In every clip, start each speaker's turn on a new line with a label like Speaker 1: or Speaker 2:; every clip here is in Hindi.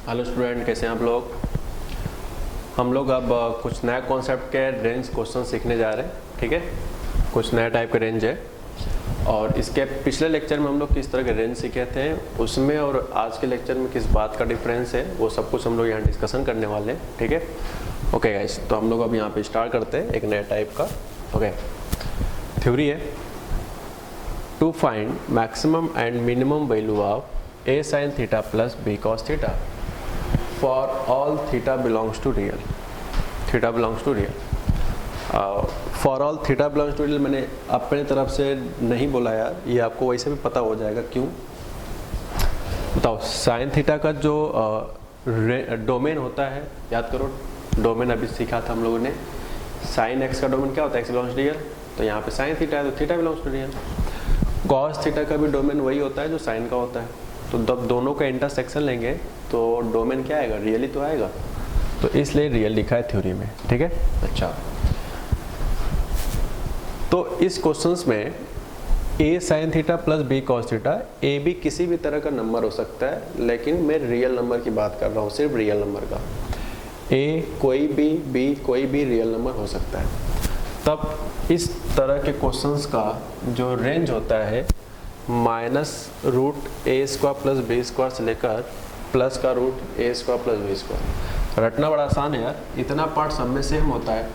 Speaker 1: हेलो स्टूडेंट, कैसे हैं आप लोग। हम लोग अब कुछ नया कॉन्सेप्ट के रेंज क्वेश्चन सीखने जा रहे हैं। ठीक है, कुछ नया टाइप का रेंज है और इसके पिछले लेक्चर में हम लोग किस तरह के रेंज सीखे थे उसमें और आज के लेक्चर में किस बात का डिफरेंस है वो सब कुछ हम लोग यहाँ डिस्कशन करने वाले हैं। ठीक है, ओके गाइस, तो हम लोग अब यहाँ पे स्टार्ट करते हैं एक नया टाइप का। ओके, थ्योरी है to find maximum and minimum value of a sin theta plus b cos theta for all theta belongs to real. theta belongs to real. For all theta belongs to real मैंने अपने तरफ से नहीं बोला यार, ये आपको वैसे भी पता हो जाएगा। क्यों बताओ। साइन थीटा का जो डोमेन होता है, याद करो डोमेन अभी सीखा था हम लोगों ने। साइन एक्स का डोमेन क्या होता है, एक्स बिलोंग्स टू रियल, तो यहाँ पे साइन थीटा है तो थीटा belongs to real. Cos theta का भी डोमेन वही होता है जो साइन का होता है, तो जब दोनों का इंटरसेक्शन लेंगे तो डोमेन क्या आएगा, रियल ही तो आएगा, तो इसलिए रियल लिखा है थ्योरी में। ठीक है, अच्छा, तो इस क्वेश्चंस में a sin theta plus b cos theta, a भी किसी भी तरह का नंबर हो सकता है, लेकिन मैं रियल नंबर की बात कर रहा हूँ, सिर्फ रियल नंबर का। a कोई भी, b कोई भी रियल नंबर हो सकता है। तब इस तरह के क्वेश्चंस का जो रेंज होता है माइनस रूट ए स्क्वायर प्लस बी स्क्वायर से लेकर प्लस का रूट ए स्क्वायर प्लस बी स्क्वायर। रटना बड़ा आसान है यार, इतना पार्ट सब में सेम होता है,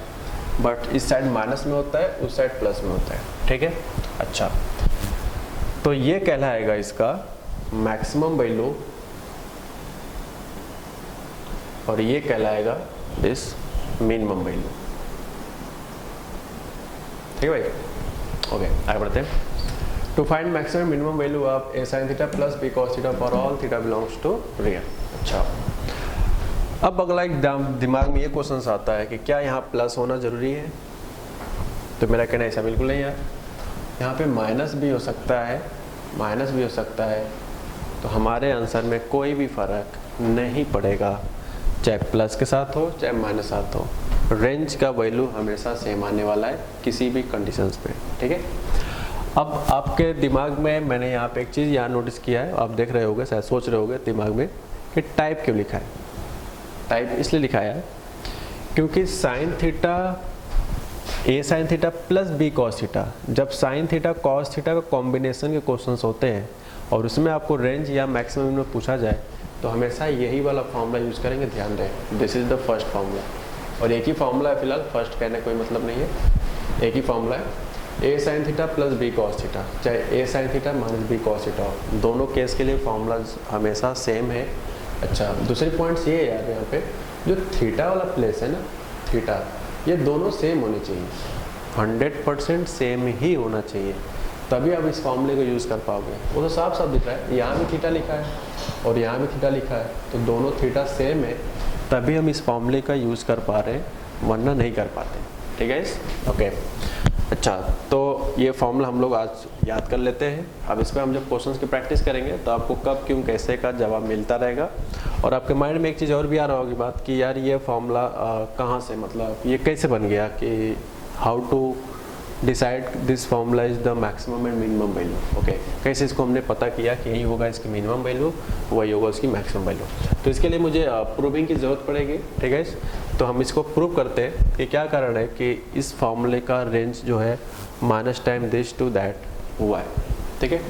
Speaker 1: बट इस साइड माइनस में होता है, उस साइड प्लस में होता है। ठीक है, अच्छा, तो ये कहलाएगा इसका मैक्सिमम वैल्यू और ये कहलाएगा दिस मिनिमम वैल्यू। ठीक है भाई, ओके आगे बढ़ते हैं। To find maximum minimum value of a sin theta plus b cos theta for all theta belongs to real. अच्छा, अब अगला एक दिमाग में ये क्वेश्चन आता है कि क्या यहाँ प्लस होना जरूरी है, तो मेरा कहना ऐसा बिल्कुल नहीं है। यहाँ पे माइनस भी हो सकता है, माइनस भी हो सकता है, तो हमारे आंसर में कोई भी फर्क नहीं पड़ेगा, चाहे प्लस के साथ हो चाहे माइनस साथ हो, रेंज का वैल्यू हमेशा सेम आने वाला है किसी भी कंडीशंस पे। ठीक है, अब आपके दिमाग में मैंने यहाँ पे एक चीज़ यहाँ नोटिस किया है, आप देख रहे होगे, शायद सोच रहे होगे दिमाग में कि टाइप क्यों लिखा है। टाइप इसलिए लिखा है क्योंकि sine theta, A sine theta plus B cos theta, जब साइन थीटा कॉस थीटा का कॉम्बिनेशन के क्वेश्चंस होते हैं और उसमें आपको रेंज या मैक्सिमम में पूछा जाए तो हमेशा यही वाला फॉर्मूला यूज़ करेंगे। ध्यान रहे, this is the first formula, और एक ही फार्मूला है फिलहाल, फर्स्ट कहने कोई मतलब नहीं है, एक ही फार्मूला है a sin theta plus b cos theta, चाहे a sin theta minus b cos theta हो, दोनों केस के लिए फार्मूला हमेशा सेम है। अच्छा, दूसरी पॉइंट्स ये है यार, यहाँ पे जो थीटा वाला प्लेस है ना, थीटा, ये दोनों सेम होने चाहिए, 100% सेम ही होना चाहिए, तभी आप इस फॉर्मूले को यूज़ कर पाओगे। वो तो साफ साफ दिख रहा है, यहाँ भी थीटा लिखा है और यहाँ भी थीटा लिखा है, तो दोनों थीटा सेम है, तभी हम इस फॉर्मूले का यूज़ कर पा रहे हैं, वरना नहीं कर पाते। ठीक है इस, ओके, अच्छा, तो ये फॉर्मूला हम लोग आज याद कर लेते हैं। अब इस पर हम जब क्वेश्चंस की प्रैक्टिस करेंगे तो आपको कब क्यों कैसे का जवाब मिलता रहेगा, और आपके माइंड में एक चीज़ और भी आ रहा होगी बात कि यार ये फॉर्मूला कहाँ से, मतलब ये कैसे बन गया, कि how to decide this formula is the maximum and minimum value. Okay, कैसे इसको हमने पता किया कि यही होगा इसकी मिनिमम वैल्यू, वही होगा उसकी मैक्सिमम वैल्यू। तो इसके लिए मुझे प्रूविंग की ज़रूरत पड़ेगी। ठीक है, तो हम इसको प्रूव करते हैं कि क्या कारण है कि इस फॉर्मूले का रेंज जो है minus time this to that हुआ है। ठीक है,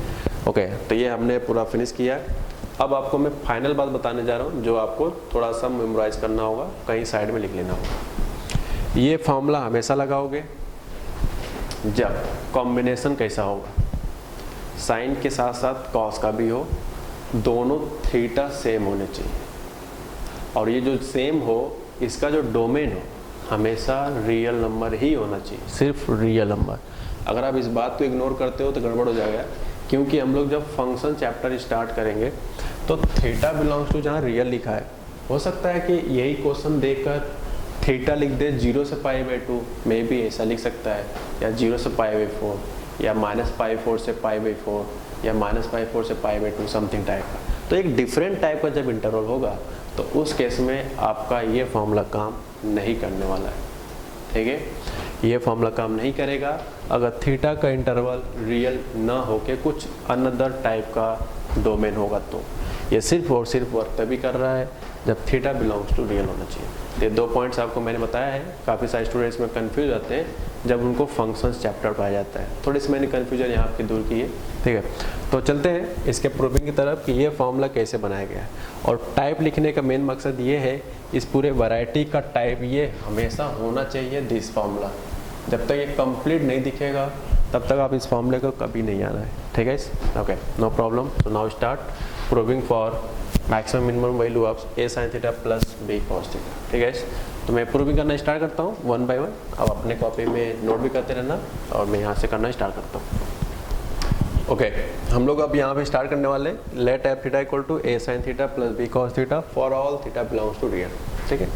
Speaker 1: ओके, तो ये हमने पूरा फिनिश किया है। अब आपको मैं फाइनल बात बताने जा रहा हूँ जो आपको थोड़ा सा मेमोराइज करना होगा, कहीं साइड में लिख लेना होगा। ये फॉर्मूला हमेशा लगाओगे जब कॉम्बिनेशन कैसा होगा, साइन के साथ साथ कॉस का भी हो, दोनों थीटा सेम होने चाहिए, और ये जो सेम हो इसका जो डोमेन हो हमेशा रियल नंबर ही होना चाहिए, सिर्फ रियल नंबर। अगर आप इस बात को इग्नोर करते हो तो गड़बड़ हो जाएगा, क्योंकि हम लोग जब फंक्शन चैप्टर स्टार्ट करेंगे तो थीटा बिलोंग्स टू जहाँ रियल लिखा है, हो सकता है कि यही क्वेश्चन देखकर थीटा लिख दे 0 से π/2, मे भी ऐसा लिख सकता है, या 0 से π/4, या -π4 से π/4, या -π4 से π/2, समथिंग टाइप का। तो एक डिफरेंट टाइप का जब इंटरवल होगा तो उस केस में आपका ये फॉर्मूला काम नहीं करने वाला है। ठीक है, ये फॉर्मूला काम नहीं करेगा अगर थीटा का इंटरवल रियल ना हो के कुछ अनदर टाइप का डोमेन होगा, तो ये सिर्फ और सिर्फ वर्क तभी कर रहा है जब थीटा बिलोंग्स टू रियल होना चाहिए। ये 2 पॉइंट्स आपको मैंने बताया है। काफ़ी सारे स्टूडेंट्स में कंफ्यूज होते हैं जब उनको फंक्शंस चैप्टर पढ़ाया जाता है। थोड़ी सी मैंने कन्फ्यूजन यहाँ आपकी दूर की है, ठीक है। तो चलते हैं इसके प्रूविंग की तरफ कि ये फॉर्मूला कैसे बनाया गया है। और टाइप लिखने का मेन मकसद ये है, इस पूरे वैरायटी का टाइप ये हमेशा होना चाहिए दिस फार्मूला। जब तक ये कंप्लीट नहीं दिखेगा तब तक आप इस फॉर्मूले को कभी नहीं आना है, ठीक है। Okay, no problem. So now start proving for maximum minimum value of a sine theta plus B cos theta, ठीक है। तो मैं प्रूविंग करना स्टार्ट करता हूँ 1 बाय 1। अब अपने कॉपी में नोट भी करते रहना और मैं यहाँ से करना स्टार्ट करता हूँ। ओके, हम लोग अब यहाँ पे स्टार्ट करने वाले let f theta equal to a sine theta plus B cos theta for all theta belongs to real, ठीक है।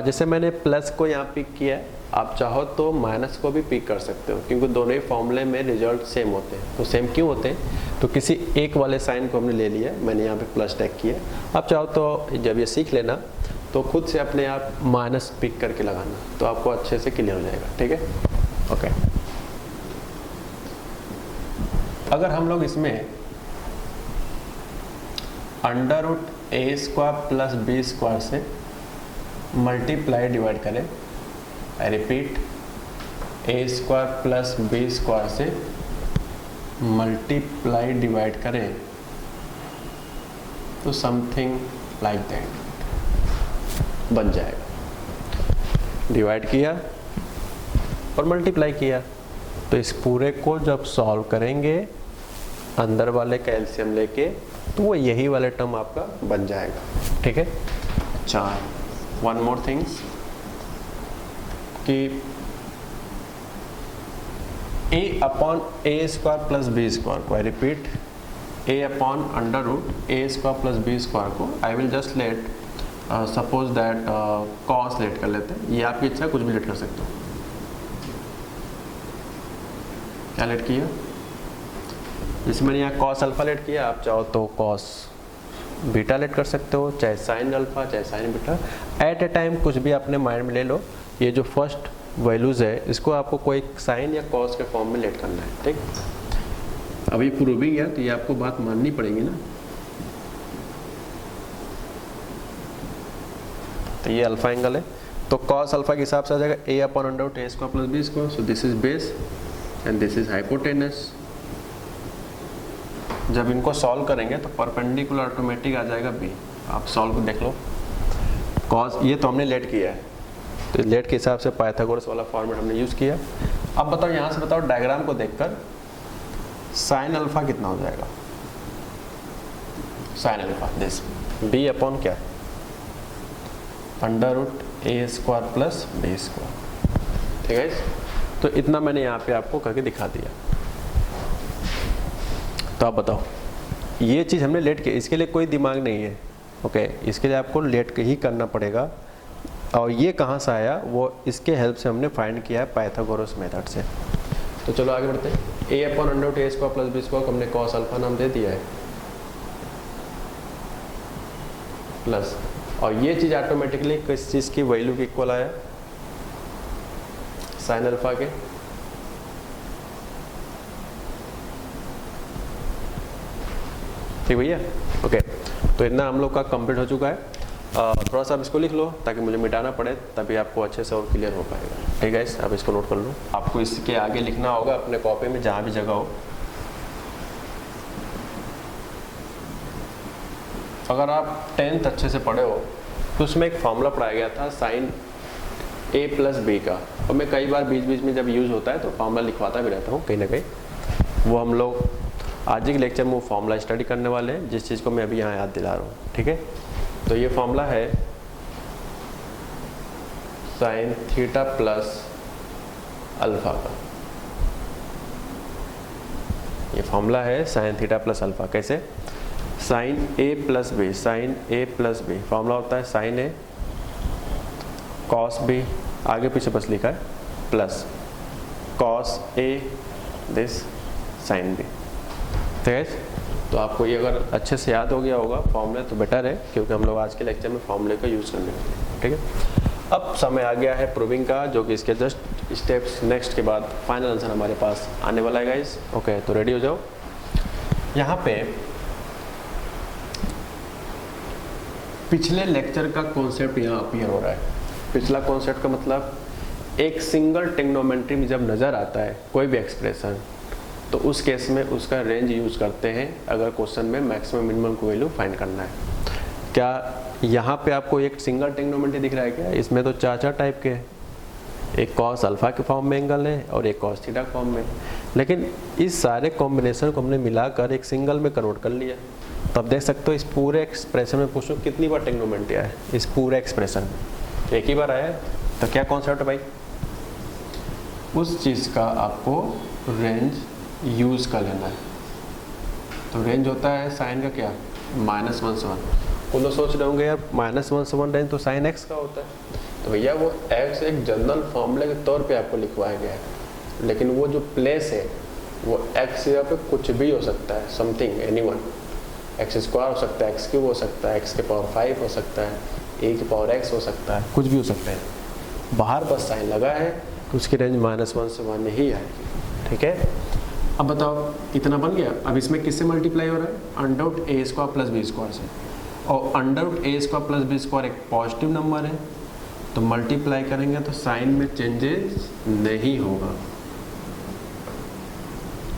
Speaker 1: जैसे मैंने प्लस को यहाँ पिक किया है, आप चाहो तो माइनस को भी पिक कर सकते हो, क्योंकि दोनों ही फॉर्मूले में रिजल्ट सेम होते हैं। तो सेम क्यों होते हैं? तो किसी एक वाले साइन को हमने ले लिया, मैंने यहाँ पे प्लस टैग किया। आप चाहो तो जब ये सीख लेना तो खुद से अपने आप माइनस पिक करके लगाना, तो आपको अच्छे से क्लियर हो जाएगा, ठीक है। ओके, अगर हम लोग इसमें अंडर रूट ए स्क्वायर प्लस बी स्क्वायर से मल्टीप्लाई डिवाइड करें, I repeat, a square plus B square से मल्टीप्लाई डिवाइड करें तो समथिंग लाइक दैट बन जाएगा। डिवाइड किया और मल्टीप्लाई किया, तो इस पूरे को जब सॉल्व करेंगे अंदर वाले का एलसीएम लेके, तो वो यही वाला टर्म आपका बन जाएगा, ठीक है। अच्छा, वन मोर थिंग्स कि a upon A square plus B square को, I repeat, a upon under root A square plus B square को I will just let suppose that cos let कर लेते हैं। ये आपकी इच्छा, कुछ भी लेट कर सकते हो। क्या लेट किया? जैसे मैंने यहाँ कॉस अल्फा लेट किया, आप चाहो तो कॉस बीटा लेट कर सकते हो, चाहे साइन अल्फा चाहे sine beta. At a time कुछ भी अपने माइंड में ले लो। ये जो फर्स्ट वैल्यूज है इसको आपको कोई साइन या कॉस के फॉर्म में लेट करना है, ठीक। अब ये प्रूविंग है तो ये आपको बात माननी पड़ेगी ना। तो ये अल्फा एंगल है, तो कॉस अल्फा के हिसाब से आ जाएगा A upon under root A square plus B square. So this is base and this is hypotenuse. जब इनको सॉल्व करेंगे तो परपेंडिकुलर ऑटोमेटिक आ जाएगा बी। आप सॉल्व को देख लो। कॉस ये तो हमने लेट किया है, तो लेट के हिसाब से पाइथागोरस वाला फॉर्मेट हमने यूज़ किया। अब बताओ, यहाँ से बताओ डायग्राम को देखकर साइन अल्फा कितना हो जाएगा? Sine alpha this b upon क्या, अंडर रूट ए स्क्वायर प्लस बी स्क्वायर, ठीक है। तो इतना मैंने यहाँ पे आपको करके दिखा दिया। तो आप बताओ, ये चीज़ हमने लेट के, इसके लिए कोई दिमाग नहीं है, ओके। इसके लिए आपको लेट के ही करना पड़ेगा। और ये कहाँ से आया, वो इसके हेल्प से हमने फाइंड किया है पाइथागोरस मेथड से। तो चलो आगे बढ़ते हैं। ए अपॉन अंडर रूट ए स्क्वायर प्लस बी स्क्वायर को हमने कॉस अल्फा नाम दे दिया है, प्लस, और ये चीज़ ऑटोमेटिकली किस चीज़ की वैल्यू के इक्वल आया? साइन अल्फा के। ठीक भैया, ओके। तो इतना हम लोग का कंप्लीट हो चुका है। थोड़ा सा आप इसको लिख लो ताकि मुझे मिटाना पड़े, तभी आपको अच्छे से और क्लियर हो पाएगा, ठीक है। आप इसको नोट कर लो। आपको इसके आगे लिखना होगा अपने कॉपी में जहाँ भी जगह हो। अगर आप 10th अच्छे से पढ़े हो तो उसमें एक फॉर्मूला पढ़ाया गया था साइन ए प्लस बी का, और मैं कई बार बीच बीच में जब यूज़ होता है तो फॉर्मूला लिखवाता भी रहता हूँ कहीं ना कहीं। वो हम लोग आज के लेक्चर में वो फॉर्मूला स्टडी करने वाले हैं, जिस चीज़ को मैं अभी यहाँ याद दिला रहा हूँ, ठीक है। तो ये फॉर्मूला है साइन थीटा प्लस अल्फा का। ये फॉर्मूला है साइन थीटा प्लस अल्फा। कैसे? साइन ए प्लस बी, साइन ए प्लस बी फॉर्मूला होता है साइन ए कॉस बी, आगे पीछे बस लिखा है, plus cos a this sine b, ठीक है। तो आपको ये अगर अच्छे से याद हो गया होगा फॉर्मूले तो बेटर है, क्योंकि हम लोग आज के लेक्चर में फॉर्मूले का यूज़ करने वाले हैं, ठीक है। अब समय आ गया है प्रूविंग का, जो कि इसके जस्ट स्टेप्स नेक्स्ट के बाद फाइनल आंसर हमारे पास आने वाला है गाइस। ओके, तो रेडी हो जाओ। यहाँ पे पिछले लेक्चर का कॉन्सेप्ट यहाँ अपीयर हो रहा है। पिछला कॉन्सेप्ट का मतलब एक सिंगल ट्रिग्नोमेट्री में जब नज़र आता है कोई भी एक्सप्रेशन, तो उस केस में उसका रेंज यूज़ करते हैं अगर क्वेश्चन में मैक्सिमम मिनिमम को वैल्यू फाइंड करना है। क्या यहाँ पे आपको एक सिंगल ट्रिग्नोमेट्री दिख रहा है क्या? इसमें तो चार टाइप के हैं, एक कॉस अल्फा के फॉर्म में एंगल है और एक कॉस थीटा फॉर्म में, लेकिन इस सारे कॉम्बिनेशन को हमने मिलाकर एक सिंगल में कन्वर्ट कर लिया। तो आप देख सकते हो इस पूरे एक्सप्रेशन में पूछो कितनी बार ट्रिग्नोमेट्री आया है, इस पूरे एक्सप्रेशन में एक ही बार आया है। तो क्या कॉन्सेप्ट है भाई? उस चीज़ का आपको रेंज यूज़ कर लेना है। तो रेंज होता है साइन का क्या, -1 से 1। वो लोग सोच रहे होंगे यार -1 से 1 रेंज तो साइन एक्स का होता है। तो भैया वो एक्स एक जनरल फॉर्मूले के तौर पे आपको लिखवाया गया है, लेकिन वो जो प्लेस है वो एक्स यहाँ पे कुछ भी हो सकता है, समथिंग एनीवन। एक्स स्क्वायर हो सकता है, एक्स क्यूब हो सकता है, एक्स के पावर 5 हो सकता है, ए की पावर एक्स हो सकता है, कुछ भी हो सकता है। बाहर बस साइन लगा है तो उसकी रेंज -1 से 1 ही आएगी। ठीक है, अब बताओ कितना बन गया। अब इसमें किससे मल्टीप्लाई हो रहा है? अंडर ए स्क्वायर प्लस बी स्क्वायर से, और अंडर ए स्क्वायर प्लस बी स्क्वायर एक पॉजिटिव नंबर है, तो मल्टीप्लाई करेंगे तो साइन में चेंजेस नहीं होगा।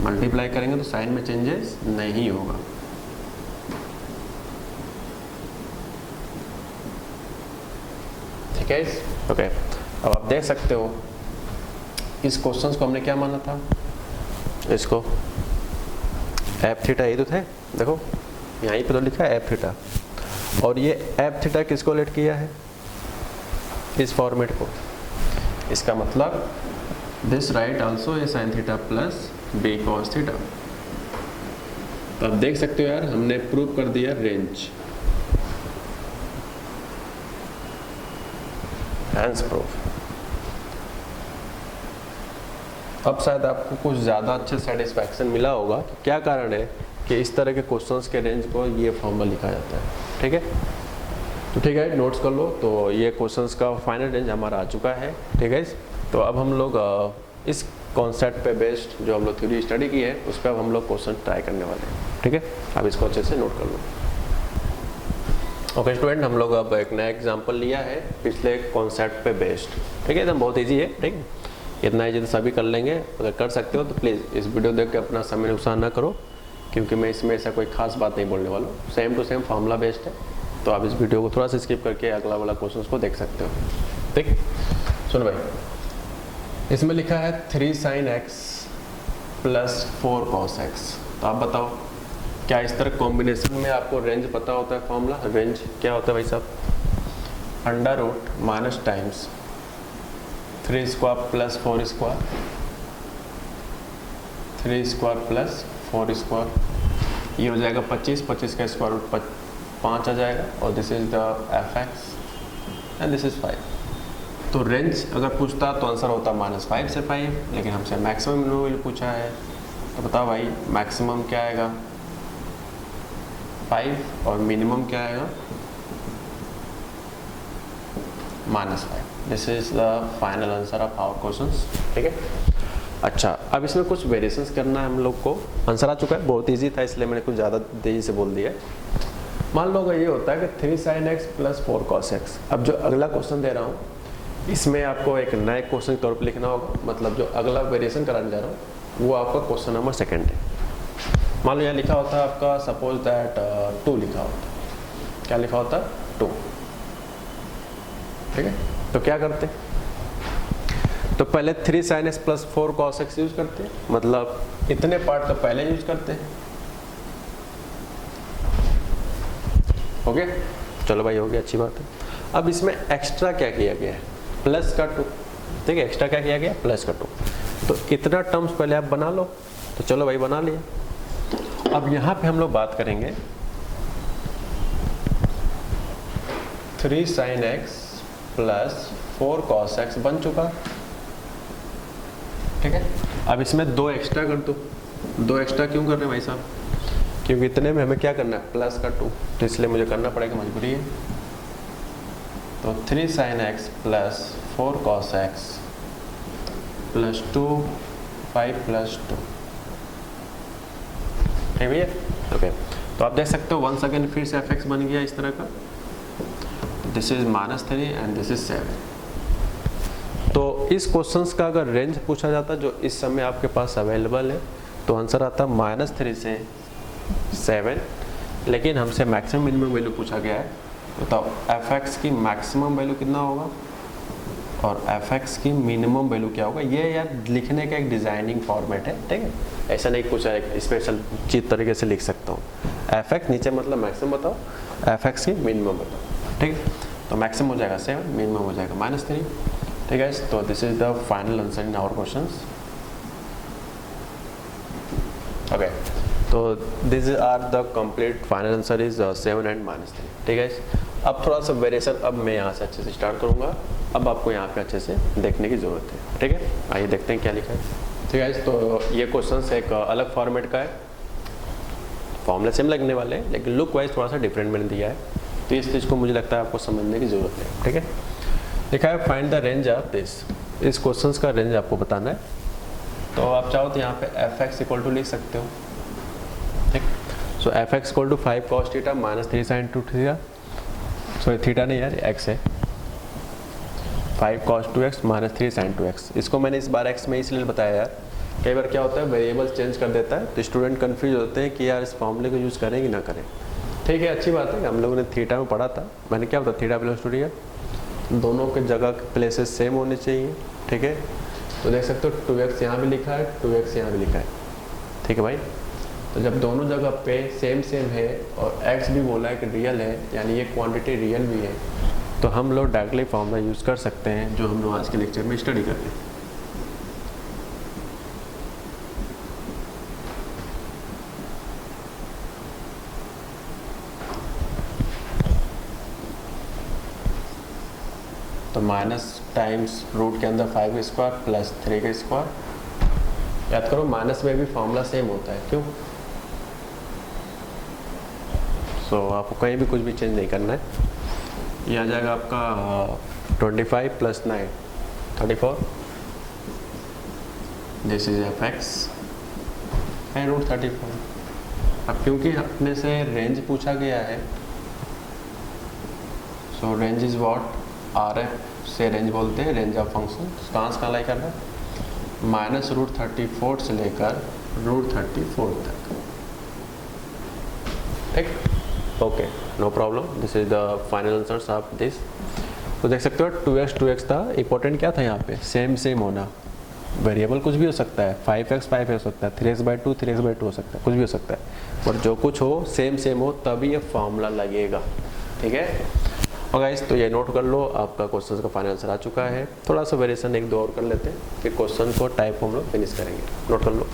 Speaker 1: मल्टीप्लाई करेंगे तो साइन में चेंजेस नहीं होगा। ठीक है, ओके। अब आप देख सकते हो इस क्वेश्चन को हमने क्या माना था, इसको एफ थीटा ये तो थे, देखो यहीं पे तो लिखा है एफ थीटा, और ये एफ थीटा किसको लेट किया है, इस फॉर्मेट को। इसका मतलब this right also a sine theta plus B cos theta. तो आप देख सकते हो यार हमने प्रूव कर दिया रेंज, हैंस प्रूफ। अब शायद आपको कुछ ज़्यादा अच्छे सेटिस्फैक्शन मिला होगा। क्या कारण है कि इस तरह के क्वेश्चंस के रेंज को ये फॉर्मूला लिखा जाता है। ठीक है, तो ठीक है, नोट्स कर लो। तो ये क्वेश्चंस का फाइनल रेंज हमारा आ चुका है। ठीक है, तो अब हम लोग इस कॉन्सेप्ट पे बेस्ड जो हम लोग थ्योरी स्टडी की है उस पर अब हम लोग क्वेश्चन ट्राई करने वाले हैं। ठीक है, अब इसको अच्छे से नोट कर लो। ओके स्टूडेंट, हम लोग अब एक नया एग्जाम्पल लिया है पिछले कॉन्सेप्ट पे बेस्ड। ठीक है, एकदम बहुत ईजी है। ठीक है, इतना ईजी तो सभी कर लेंगे। अगर कर सकते हो तो प्लीज़ इस वीडियो देख के अपना समय नुकसान ना करो, क्योंकि मैं इसमें ऐसा कोई खास बात नहीं बोलने वाला हूँ। Same to same formula based है, तो आप इस वीडियो को थोड़ा सा स्किप करके अगला वाला क्वेश्चन को देख सकते हो। ठीक, सुनो भाई, इसमें लिखा है 3 sin x plus 4 cos x। तो आप बताओ क्या इस तरह कॉम्बिनेशन में आपको रेंज पता होता है? फॉर्मूला रेंज क्या होता है भाई साहब? Under root minus times 3 square plus 4 square, 3 square plus 4 square, ये हो जाएगा 25, 25 का स्क्वायर रूट 5 आ जाएगा, और this is the F x and this is 5। तो रेंज अगर पूछता तो आंसर होता -5 से 5, लेकिन हमसे मैक्सिमम वैल्यू पूछा है। तो बताओ भाई मैक्सिमम क्या आएगा? 5, और मिनिमम क्या आएगा? -5। This is the final answer of our questions. ठीक है, अच्छा अब इसमें कुछ वेरिएशंस करना है हम लोग को। आंसर आ चुका है, बहुत इजी था इसलिए मैंने कुछ ज़्यादा तेजी से बोल दिया। मान लो ये होता है कि 3 sin x plus 4 cos x। अब जो अगला क्वेश्चन दे रहा हूँ इसमें आपको एक नए क्वेश्चन के तौर पर लिखना होगा, मतलब जो अगला वेरिएशन कराने जा रहा हूँ वो आपका क्वेश्चन नंबर 2 है। मान लो यहाँ लिखा होता है आपका सपोज दैट 2 लिखा होता, क्या लिखा होता? 2। ठीक है, तो क्या करते? तो पहले 3 sin x plus 4 cos x use करते हैं, मतलब इतने पार्ट तो पहले यूज करते हैं। ओके, चलो भाई हो गया, अच्छी बात है। अब इसमें एक्स्ट्रा क्या किया गया है? प्लस का 2। ठीक है, एक्स्ट्रा क्या किया गया? प्लस का 2। तो इतना टर्म्स पहले आप बना लो। तो चलो भाई बना लिया। अब यहाँ पे हम लोग बात करेंगे 3 sin x plus 4 cos x बन चुका। ठीक है, अब इसमें 2 एक्स्ट्रा कर दो। 2 एक्स्ट्रा क्यों कर रहे हैं भाई साहब? क्योंकि इतने में हमें क्या करना है? प्लस का 2, तो इसलिए मुझे करना पड़ेगा, मजबूरी है। तो 3 sin x plus 4 cos x plus 2 5 plus 2। ठीक भैया, ओके। तो आप देख सकते हो वंस अगेन फिर से एफ एक्स बन गया इस तरह का। This is -3 and this is 7। तो इस क्वेश्चंस का अगर रेंज पूछा जाता जो इस समय आपके पास अवेलेबल है तो आंसर आता -3 से 7, लेकिन हमसे मैक्सिमम मिनिमम वैल्यू पूछा गया है। बताओ f(x) की मैक्सिमम वैल्यू कितना होगा और f(x) की मिनिमम वैल्यू क्या होगा। ये यार लिखने का एक डिजाइनिंग फॉर्मेट है, ठीक है, ऐसा नहीं कुछ एक स्पेशल चीज तरीके से लिख सकता हूँ। f(x) नीचे मतलब मैक्सिमम बताओ, f(x) की मिनिमम बताओ, ठीक है। तो मैक्सिमम हो जाएगा 7, मिनिमम हो जाएगा -3, ठीक है। तो this is the final answer in our questions. Okay, तो this are the complete final answer is 7 and -3, ठीक है। अब थोड़ा सा वेरिएशन अब मैं यहाँ से अच्छे से स्टार्ट करूँगा। अब आपको यहाँ पे अच्छे से देखने की ज़रूरत है, ठीक है। आइए देखते हैं क्या लिखा है, ठीक है। तो ये क्वेश्चन एक अलग फॉर्मेट का है, फॉर्मूला सेम लगने वाले हैं लेकिन लुक वाइज थोड़ा सा डिफरेंट मैंने दिया है, तो इस चीज़ को मुझे लगता है आपको समझने की ज़रूरत है, ठीक है। लिखा है find the range of this. इस क्वेश्चन का रेंज आपको बताना है। तो आप चाहो तो यहाँ पे f(x) इक्वल टू लिख सकते हो, ठीक। So f(x) equal to 5 cos θ -3 sin 2θ, sorry theta नहीं यार x है, 5 cos 2x -3 sin 2x। इसको मैंने इस बार x में इसलिए बताया यार, कई बार क्या होता है वेरिएबल्स चेंज कर देता है तो स्टूडेंट कंफ्यूज होते हैं कि यार इस फॉर्मूले को यूज़ करें कि ना करें, ठीक है। अच्छी बात है, हम लोगों ने थीटा में पढ़ा था, मैंने क्या होता थीटा प्लस 2 दोनों के जगह प्लेसेस सेम होने चाहिए, ठीक है। तो देख सकते हो 2x यहाँ भी लिखा है, 2x यहाँ भी लिखा है, ठीक है भाई। तो जब दोनों जगह पे सेम है और x भी बोला है कि रियल है, यानी ये क्वांटिटी रियल भी है, तो हम लोग डायरेक्टली फॉर्मूला यूज़ कर सकते हैं जो हम लोग आज के लेक्चर में स्टडी करते हैं। तो माइनस टाइम्स रूट के अंदर 5 का स्क्वायर प्लस 3 का स्क्वायर। याद करो माइनस में भी फॉर्मूला सेम होता है, क्यों। सो आपको कहीं भी कुछ भी चेंज नहीं करना है। ये आ जाएगा आपका 25 plus 9 34, this is f(x) and root 34। अब क्योंकि अपने से रेंज पूछा गया है, so range is what, RF से रेंज बोलते हैं, रेंज ऑफ फंक्शन। कहाँ से कहाँ लाई करना है, -√34 से लेकर √34 तक, ठीक। Okay, no problem, this is the final answers of this. तो देख सकते हो 2x था, इंपॉर्टेंट क्या था यहाँ पे, सेम होना। वेरिएबल कुछ भी हो सकता है, 5x हो सकता है, 3x/2 3x/2 हो सकता है, कुछ भी हो सकता है, पर जो कुछ हो सेम हो तभी ये फॉर्मूला लगेगा, ठीक है। और गाइस तो ये नोट कर लो, आपका क्वेश्चन का फाइनल आंसर आ चुका है। थोड़ा सा वेरिएशन 1-2 और कर लेते हैं, फिर क्वेश्चन को टाइप हम लोग फिनिश करेंगे। नोट कर लो।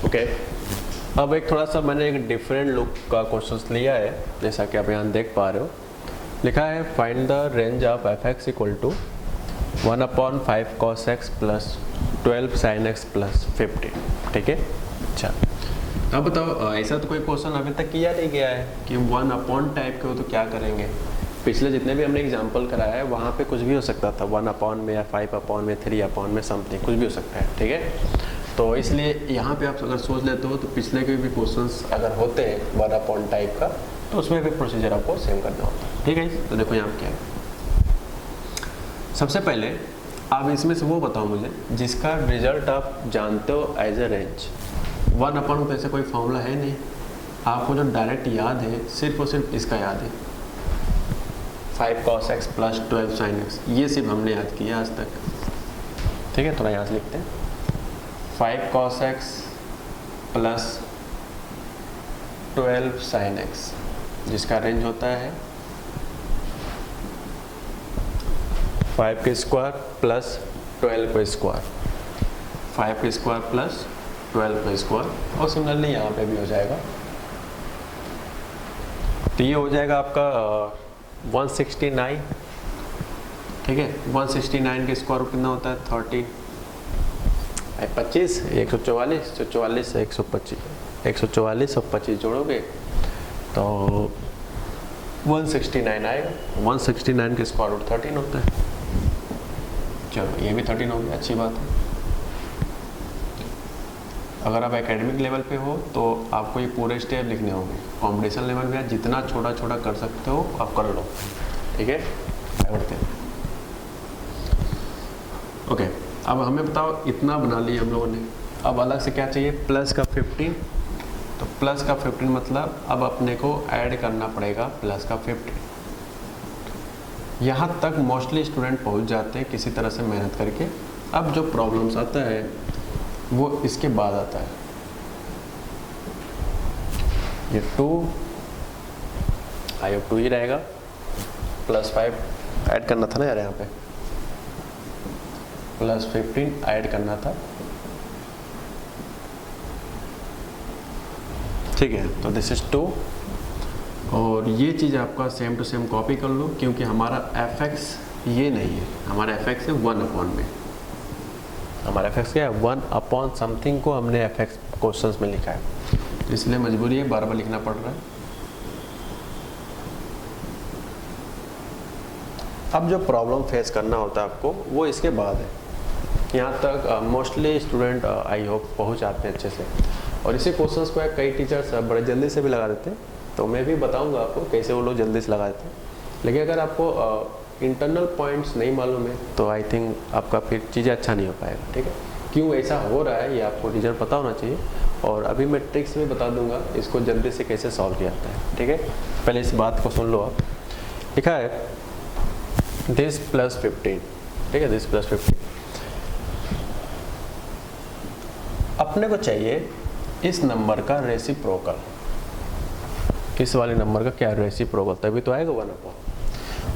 Speaker 1: ओके, अब एक थोड़ा सा मैंने एक डिफरेंट लुक का क्वेश्चन लिया है, जैसा कि आप यहाँ देख पा रहे हो। लिखा है find the range of f(x) equal to 1/5 cos x plus 12 sin x plus 50, ठीक है। अच्छा, अब बताओ ऐसा तो कोई क्वेश्चन अभी तक किया नहीं गया है कि 1 टाइप के हो तो क्या करेंगे। पिछले जितने भी हमने एग्जाम्पल कराया है वहाँ पे कुछ भी हो सकता था, 1 में या 5 में 3 में समथिंग, कुछ भी हो सकता है, ठीक है। तो इसलिए यहाँ पे आप अगर सोच लेते हो तो पिछले के भी क्वेश्चंस अगर होते हैं 1 टाइप का तो उसमें भी प्रोसीजर आपको सेम करना होता है, ठीक है। तो देखो यहाँ क्या है, सबसे पहले आप इसमें से वो बताओ मुझे जिसका रिजल्ट आप जानते हो एज ए रेंज। 1/, तो ऐसा कोई फॉर्मूला है नहीं, आपको जो डायरेक्ट याद है सिर्फ और सिर्फ इसका याद है, 5 cos x plus 12 sin x, ये सिर्फ हमने याद किया आज तक। ठीक है, थोड़ा यहाँ से लिखते हैं, 5 cos x plus 12 sin x, जिसका रेंज होता है 5 का स्क्वायर प्लस 12 का स्क्वायर, 5 का स्क्वायर प्लस 12 का स्क्वायर, और सिमिलरली यहाँ पे भी हो जाएगा। तो ये हो जाएगा आपका 169। ठीक है, 169 के स्क्वायर कितना होता है 30, 25, 144, 144 से 125, 144 और 25 जोड़ोगे तो 169 आएगा। 169 के स्क्वायर रूट 13 होता है। चलो ये भी 13 हो गया, अच्छी बात है। अगर आप एकेडमिक लेवल पे हो तो आपको ये पूरे स्टेप लिखने होंगे। कॉम्पिटिशन लेवल में जितना छोटा छोटा कर सकते हो आप कर लो। ठीक है, आगे बढ़ते हैं। ओके, अब हमें बताओ इतना बना लिया हम लोगों ने, अब अलग से क्या चाहिए, प्लस का 15। तो प्लस का 15 मतलब अब अपने को ऐड करना पड़ेगा प्लस का 15। यहाँ तक मोस्टली स्टूडेंट पहुँच जाते हैं किसी तरह से मेहनत करके। अब जो प्रॉब्लम्स आता है वो इसके बाद आता है। ये 2 आई 2 ही रहेगा, प्लस 5 ऐड करना था ना यार, यहाँ पे प्लस 15 ऐड करना था। ठीक है, तो दिस इज 2, और ये चीज़ आपका सेम टू सेम कॉपी कर लो, क्योंकि हमारा fx ये नहीं है, हमारा fx है 1/, में हमारा fx क्या है 1/ समथिंग को हमने fx क्वेश्चंस में लिखा है, तो इसलिए मजबूरी है बार बार लिखना पड़ रहा है। अब जो प्रॉब्लम फेस करना होता है आपको वो इसके बाद है। यहाँ तक मोस्टली स्टूडेंट आई होप पहुँच जाते हैं अच्छे से, और इसी क्वेश्चंस को कई टीचर्स बड़े जल्दी से भी लगा देते हैं, तो मैं भी बताऊंगा आपको कैसे वो लोग जल्दी से लगा देते हैं। लेकिन अगर आपको इंटरनल पॉइंट्स नहीं मालूम है तो आई थिंक आपका फिर चीज़ें अच्छा नहीं हो पाएगा। ठीक है, क्यों ऐसा हो रहा है ये आपको रीजन पता होना चाहिए, और अभी मैं ट्रिक्स में बता दूंगा इसको जल्दी से कैसे सॉल्व किया जाता है। ठीक है, पहले इस बात को सुन लो आप। लिखा है दिस प्लस 15। ठीक है, दिस प्लस 15 अपने को चाहिए इस नंबर का रेसिप्रोकल। इस वाले नंबर का क्या रेसिप्रोकल, तभी तो आएगा 1/।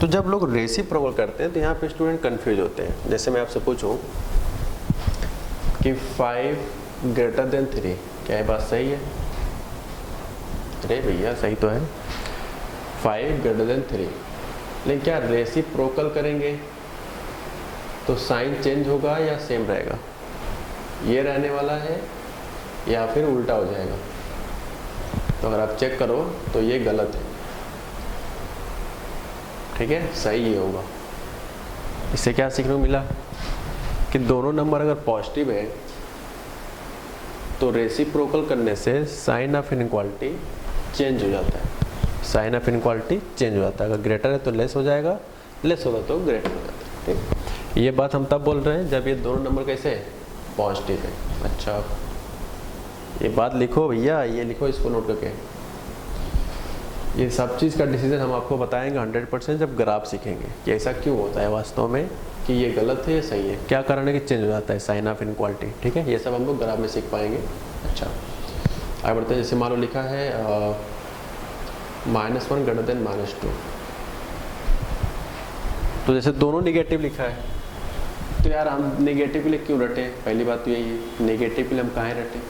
Speaker 1: तो जब लोग रेसिप्रोकल करते हैं तो यहाँ पे स्टूडेंट कंफ्यूज होते हैं। जैसे मैं आपसे पूछूं कि 5 > 3, क्या ये बात सही है? अरे भैया सही तो है, 5 > 3, लेकिन क्या रेसिप्रोकल करेंगे तो साइन चेंज होगा या सेम रहेगा? ये रहने वाला है या फिर उल्टा हो जाएगा? तो अगर आप चेक करो तो ये गलत है। ठीक है, सही ये होगा। इससे क्या सीखने को मिला कि दोनों नंबर अगर पॉजिटिव है तो रेसिप्रोकल करने से साइन ऑफ इनइक्वालिटी चेंज हो जाता है। साइन ऑफ इनइक्वालिटी चेंज हो जाता है। अगर ग्रेटर है तो लेस हो जाएगा, लेस होगा तो ग्रेटर हो जाता है। ठीक, ये बात हम तब बोल रहे हैं जब ये दोनों नंबर कैसे है, पॉजिटिव है। अच्छा, ये बात लिखो भैया, ये लिखो, इसको नोट करके। ये सब चीज़ का डिसीजन हम आपको बताएंगे 100% जब ग्राफ सीखेंगे कि ऐसा क्यों होता है वास्तव में, कि ये गलत है या सही है, क्या कारण है कि चेंज हो जाता है साइन ऑफ इनइक्वालिटी। ठीक है, ये सब हम लोग ग्राफ में सीख पाएंगे। अच्छा, आगे बढ़ते हैं। जैसे मान लो लिखा है -1 > -2, तो जैसे दोनों निगेटिव लिखा है तो यार हम नेगेटिव के लिए क्यों रटे? पहली बात तो यही है, नेगेटिव के लिए हम कहाँ रटे?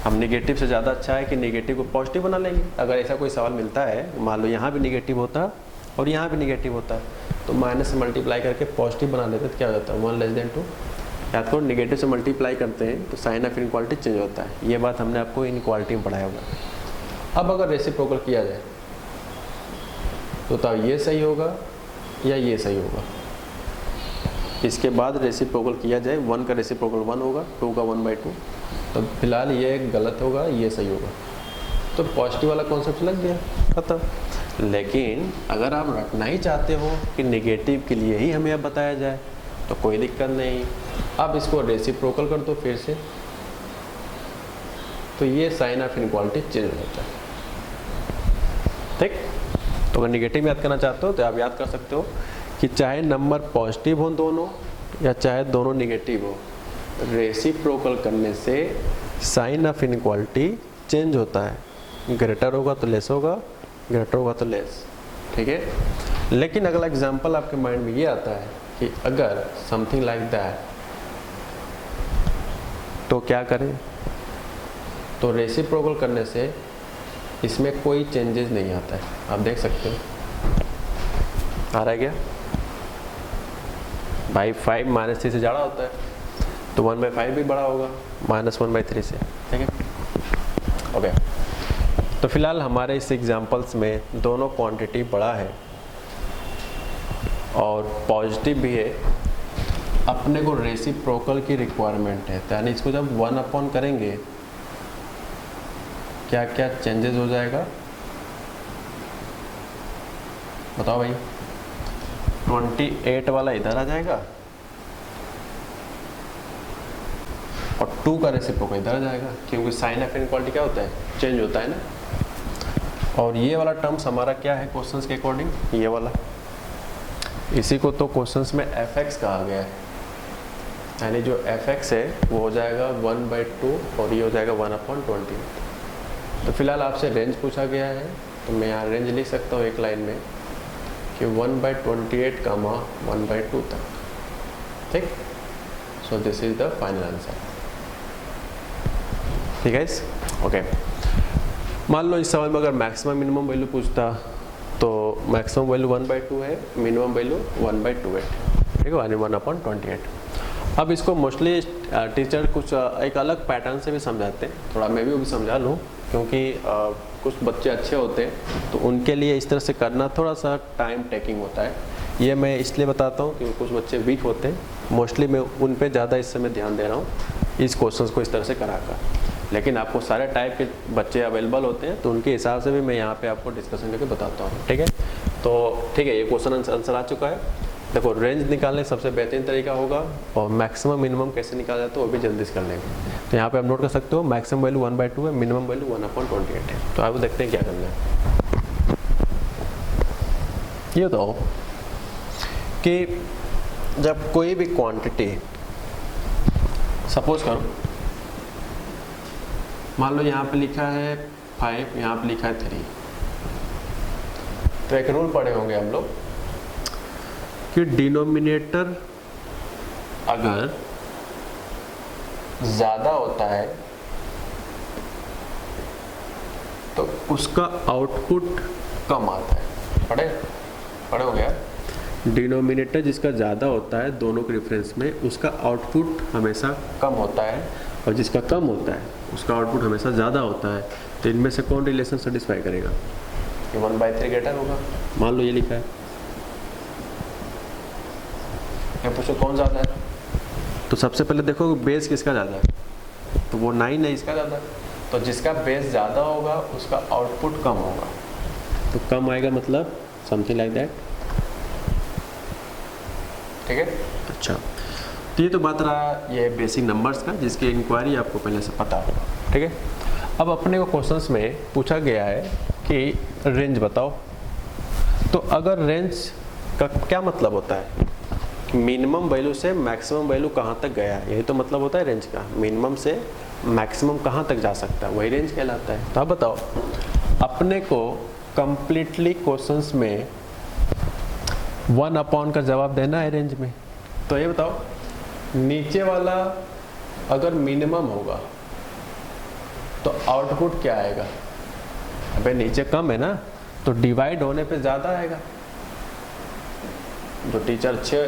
Speaker 1: हम नेगेटिव से ज़्यादा अच्छा है कि नेगेटिव को पॉजिटिव बना लेंगे। अगर ऐसा कोई सवाल मिलता है, मान लो यहाँ भी नेगेटिव होता है और यहाँ भी नेगेटिव होता है, तो माइनस से मल्टीप्लाई करके पॉजिटिव बना लेते तो क्या हो जाता है 1 < 2। याद करो, नेगेटिव से मल्टीप्लाई करते हैं तो साइन ऑफ इनइक्वालिटी चेंज होता है। ये बात हमने आपको इनइक्वालिटी में पढ़ाया होगा। अब अगर रेसिप्रोकल किया जाए तो तब ये सही होगा या ये सही होगा? इसके बाद रेसिप्रोकल किया जाए, 1 का रेसिप्रोकल 1 होगा, 2 का 1/2, तो फिलहाल ये गलत होगा, ये सही होगा। तो पॉजिटिव वाला कॉन्सेप्ट लग गया, खत्म। लेकिन अगर आप रखना ही चाहते हो कि नेगेटिव के लिए ही हमें अब बताया जाए तो कोई दिक्कत नहीं, अब इसको रेसिप्रोकल कर दो फिर से, तो ये साइन ऑफ इनइक्वालिटी चेंज हो जाता है। ठीक, तो अगर नेगेटिव याद करना चाहते हो तो आप याद कर सकते हो कि चाहे नंबर पॉजिटिव हो दोनों या चाहे दोनों नेगेटिव हो, रेसिप्रोकल करने से साइन ऑफ इनइक्वालिटी चेंज होता है। ग्रेटर होगा तो लेस होगा, ग्रेटर होगा तो लेस। ठीक है, लेकिन अगला एग्जांपल आपके माइंड में ये आता है कि अगर समथिंग लाइक दैट, तो क्या करें? तो रेसिप्रोकल करने से इसमें कोई चेंजेस नहीं आता है। आप देख सकते हो, आ रहा है क्या भाई? 5 -3 से ज़्यादा होता है तो 1/5 भी बड़ा होगा -1/3 से। ठीक है, ओके। तो फिलहाल हमारे इस एग्जांपल्स में दोनों क्वांटिटी बड़ा है और पॉजिटिव भी है। अपने को रेसिप्रोकल की रिक्वायरमेंट है, तो यानी इसको जब 1 करेंगे क्या क्या चेंजेस हो जाएगा बताओ भाई? 28 वाला इधर आ जाएगा और 2 का रेसिप्रोकल इधर आ जाएगा, क्योंकि साइन ऑफ इनइक्वालिटी क्या होता है? चेंज होता है ना। और ये वाला टर्म्स हमारा क्या है क्वेश्चंस के अकॉर्डिंग? ये वाला, इसी को तो क्वेश्चंस में fx कहा गया है, यानी जो fx है वो हो जाएगा 1/2 और ये हो जाएगा 1/20। तो फिलहाल आपसे रेंज पूछा गया है, तो मैं यहाँ रेंज लिख सकता हूँ एक लाइन में कि 1/28 कामा 1/2 तक। ठीक, सो this is the final answer. ठीक है, ओके। मान लो इस सवाल में अगर मैक्सिमम मिनिमम वैल्यू पूछता तो मैक्सिमम वैल्यू 1/2 है, मिनिमम वैल्यू 1/28। ठीक है, 1/28। अब इसको मोस्टली टीचर कुछ एक अलग पैटर्न से भी समझाते हैं, थोड़ा मैं भी वो भी समझा लूँ, क्योंकि कुछ बच्चे अच्छे होते हैं तो उनके लिए इस तरह से करना थोड़ा सा टाइम टेकिंग होता है। ये मैं इसलिए बताता हूँ क्योंकि कुछ बच्चे वीक होते हैं, मोस्टली मैं उन पे ज़्यादा इस समय ध्यान दे रहा हूँ इस क्वेश्चंस को इस तरह से कराकर। लेकिन आपको सारे टाइप के बच्चे अवेलेबल होते हैं तो उनके हिसाब से भी मैं यहाँ पे आपको डिस्कशन करके बताता हूँ। ठीक है, तो ठीक है, ये क्वेश्चन आंसर आ चुका है। देखो, रेंज निकालने सबसे बेहतरीन तरीका होगा और मैक्सिमम मिनिमम कैसे निकाला जाता है वो भी जल्दी से कर लेंगे। तो यहाँ पे आप नोट कर सकते हो मैक्सिमम वैल्यू 1/2 है, मिनिमम वैल्यू 1/28 है। तो आप देखते हैं क्या करना है। ये तो कि जब कोई भी क्वांटिटी, सपोज करो मान लो यहाँ पे लिखा है 5, यहाँ पे लिखा है 3, तो एक रूल पढ़े होंगे हम लोग कि डिनोमिनेटर अगर ज़्यादा होता है तो उसका आउटपुट कम आता है। पढ़े हो गया? डिनोमिनेटर जिसका ज़्यादा होता है दोनों के रेफरेंस में, उसका आउटपुट हमेशा कम होता है, और जिसका कम होता है उसका आउटपुट हमेशा ज़्यादा होता है। तो इनमें से कौन रिलेशन सेटिस्फाई करेगा? ये 1/3 ग्रेटर होगा। मान लो ये लिखा है, मैं पूछो कौन ज़्यादा है? तो सबसे पहले देखो बेस किसका ज़्यादा है, तो वो 9 है, इसका ज़्यादा है। तो जिसका बेस ज़्यादा होगा उसका आउटपुट कम होगा, तो कम आएगा मतलब समथिंग लाइक दैट। ठीक है, अच्छा। तो ये तो बात रहा ये बेसिक नंबर्स का, जिसकी इंक्वायरी आपको पहले से पता होगा। ठीक है, अब अपने को क्वेश्चंस में पूछा गया है कि रेंज बताओ। तो अगर रेंज का क्या मतलब होता है? मिनिमम वैल्यू से मैक्सिमम वैल्यू कहाँ तक गया है, यही तो मतलब होता है रेंज का। मिनिमम से मैक्सिमम कहाँ तक जा सकता है, वही रेंज कहलाता है। तो आप बताओ, अपने को कंप्लीटली क्वेश्चंस में 1 का जवाब देना है रेंज में। तो ये बताओ, नीचे वाला अगर मिनिमम होगा तो आउटपुट क्या आएगा? अबे नीचे कम है ना, तो डिवाइड होने पे ज़्यादा आएगा। जो टीचर अच्छे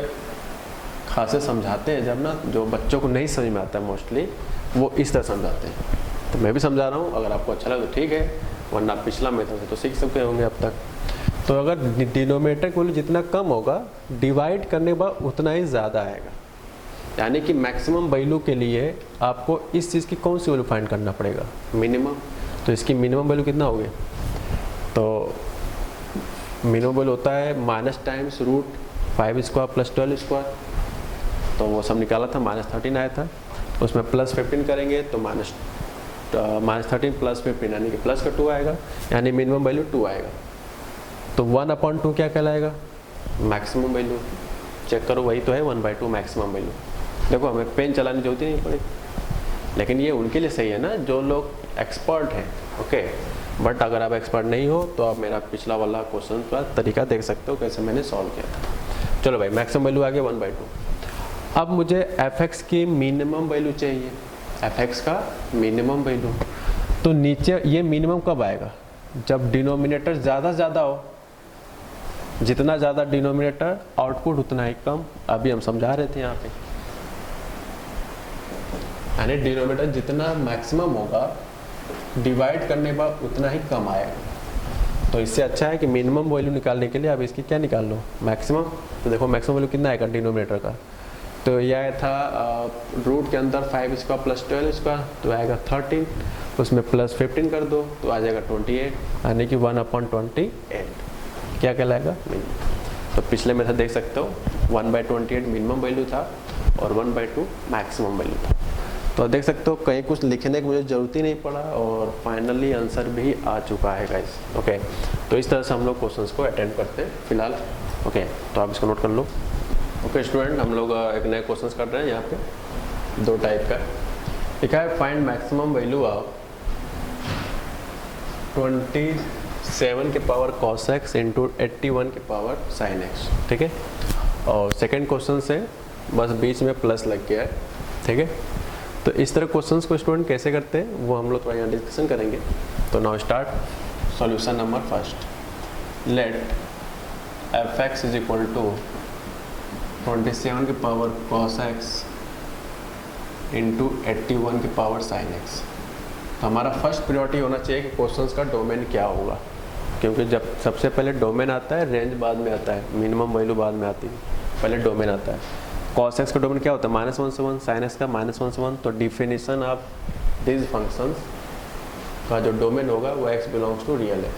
Speaker 1: खासे समझाते हैं, जब ना जो बच्चों को नहीं समझ में आता है मोस्टली, वो इस तरह समझाते हैं। तो मैं भी समझा रहा हूँ, अगर आपको अच्छा लगे तो ठीक है, वरना पिछला मेथड से तो सीख सकते होंगे अब तक। तो अगर डिनोमिनेटर का वैल्यू जितना कम होगा, डिवाइड करने के बाद उतना ही ज़्यादा आएगा। यानी कि मैक्सिमम वैल्यू के लिए आपको इस चीज़ की कौन सी वैल्यू फाइंड करना पड़ेगा? मिनिमम। तो इसकी मिनिमम वैल्यू कितना होगी? तो मिनिमम वैल्यू होता है minus times root 5 square plus 12 square, तो वो सब निकाला था, -13 आया था, उसमें +15 करेंगे तो -13 प्लस 15 यानी कि प्लस का 2 आएगा, यानी मिनिमम वैल्यू 2 आएगा। तो 1/2 क्या कहलाएगा? Maximum value. चेक करो, वही तो है 1/2 मैक्सिमम वैल्यू। देखो हमें पेन चलाने की जरूरत ही नहीं पड़ी, लेकिन ये उनके लिए सही है ना जो लोग एक्सपर्ट हैं, ओके। बट अगर आप एक्सपर्ट नहीं हो तो आप मेरा पिछला वाला क्वेश्चन का तरीका देख सकते हो कैसे मैंने सॉल्व किया था। चलो भाई, मैक्सिमम वैल्यू आ गया 1/2। अब मुझे f(x) की मिनिमम वैल्यू चाहिए, f(x) का मिनिमम वैल्यू। तो नीचे ये मिनिमम कब आएगा? जब डिनोमिनेटर ज़्यादा ज़्यादा हो, जितना ज़्यादा डिनोमिनेटर आउटपुट उतना ही कम। अभी हम समझा रहे थे यहाँ पे, यानी डिनोमिनेटर जितना मैक्सिमम होगा डिवाइड करने के बाद उतना ही कम आएगा। तो इससे अच्छा है कि मिनिमम वैल्यू निकालने के लिए अब इसकी क्या निकाल लो? मैक्सिमम। तो देखो मैक्सिमम वैल्यू कितना आएगा डिनोमिनेटर का? तो यह था रूट के अंदर 5 स्क्वायर प्लस 12 स्क्वायर, तो आएगा 13, उसमें +15 कर दो तो आ जाएगा 28, यानी कि 1/28 क्या कहलाएगा? मिनिमम। तो पिछले मेथड देख सकते हो 1/28 मिनिमम वैल्यू था और 1/2 मैक्सिमम वैल्यू था। तो देख सकते हो कहीं कुछ लिखने की मुझे ज़रूरत ही नहीं पड़ा और फाइनली आंसर भी आ चुका है गाइस, ओके। तो इस तरह से हम लोग क्वेश्चंस को अटेम्प्ट करते हैं फिलहाल, ओके। तो आप इसको नोट कर लो, ओके स्टूडेंट। हम लोग एक नए क्वेश्चंस कर रहे हैं यहाँ पे, 2 टाइप का लिखा है। फाइंड मैक्सिमम वैल्यू ऑफ 27 के पावर cos x इंटू 81 के पावर sin x, ठीक है। और सेकेंड क्वेश्चन से बस बीच में प्लस लग गया है, ठीक है। तो इस तरह क्वेश्चंस को स्टूडेंट कैसे करते हैं वो हम लोग थोड़ा यहाँ डिस्कशन करेंगे। तो now start solution number first. Let f(x) is equal to 27 के पावर cos x इंटू 81 के पावर sin x। तो हमारा फर्स्ट प्रायोरिटी होना चाहिए कि क्वेश्चंस का डोमेन क्या होगा, क्योंकि जब सबसे पहले डोमेन आता है, रेंज बाद में आता है, मिनिमम वैल्यू बाद में आती है, पहले डोमेन आता है। cos x का डोमेन क्या होता है? -1 से 1, sin x का -1 से 1। तो डिफिनीशन ऑफ दिस फंक्शंस का जो डोमेन होगा वो x बिलोंग्स टू रियल है।